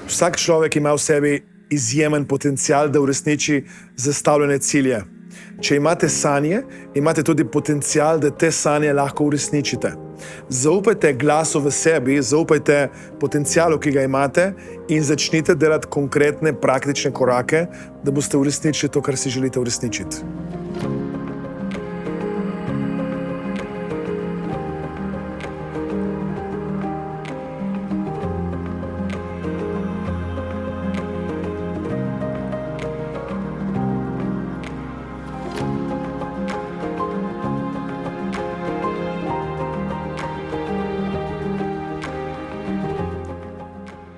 Vsak človek ima v sebi izjemen potencial, da uresniči zastavljene cilje. Če imate sanje, imate tudi potencial, da te sanje lahko uresničite. Zaupajte glasu v sebi, zaupajte potencialu, ki ga imate in začnite delati konkretne, praktične korake, da boste uresničili to, kar si želite uresničiti.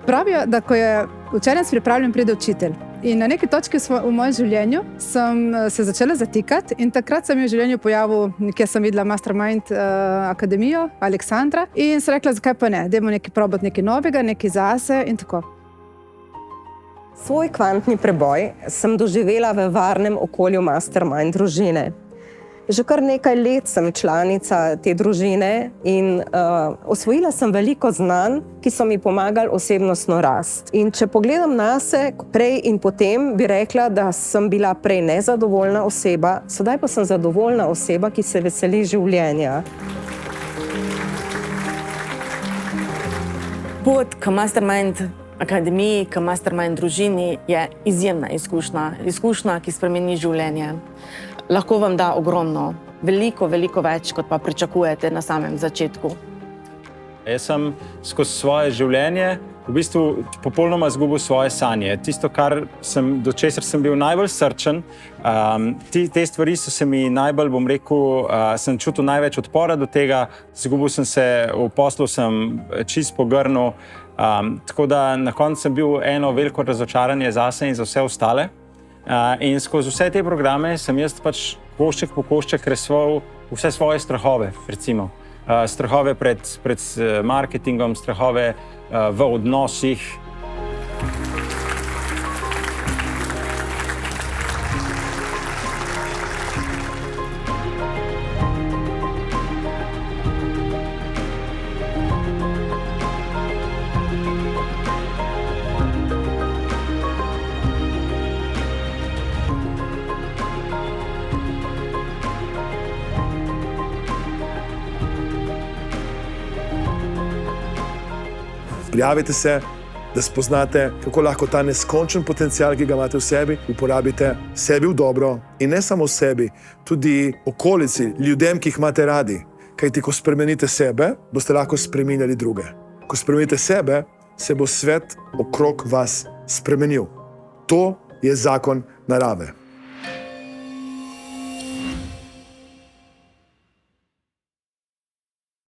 Pravijo, da ko je učenec pripravljen, pride učitelj. In na neki točki v mojem življenju sem se začela zatikati in takrat sem v življenju pojavil, nekje sem videla Mastermind akademijo Aleksandra in sem rekla, zakaj pa ne, dajmo nekaj probati, nekaj novega, nekaj zase in tako. Svoj kvantni preboj sem doživela v varnem okolju Mastermind družine. Že kar nekaj let sem članica te družine in osvojila sem veliko znanj, ki so mi pomagali osebnostno rast. In če pogledam nase prej in potem, bi rekla, da sem bila prej nezadovoljna oseba, sedaj pa sem zadovoljna oseba, ki se veseli življenja. Pot k Mastermind akademiji, k Mastermind družini je izjemna izkušnja, ki spremeni življenje. Lahko vam da ogromno, veliko več, kot pa pričakujete na samem začetku. Jaz sem skozi svoje življenje v bistvu popolnoma izgubil svoje sanje. Tisto, do česar sem bil najbolj srčen, te stvari so se mi najbolj, bom rekel, sem čutil največ odpora do tega, izgubil sem se, v poslu sem čist pogrnil, tako da na koncu sem bil eno veliko razočaranje zase in za vse ostale. In skozi vse te programe sem jaz pač košček po košček resoval vse svoje strahove, recimo. Strahove pred marketingom, strahove v odnosih. Prijavite se, da spoznate, kako lahko ta neskončen potencial, ki ga imate v sebi, uporabite sebi v dobro in ne samo v sebi, tudi okolici, ljudem, ki jih imate radi. Kajti, ko spremenite sebe, boste lahko spreminjali druge. Ko spremenite sebe, se bo svet okrog vas spremenil. To je zakon narave.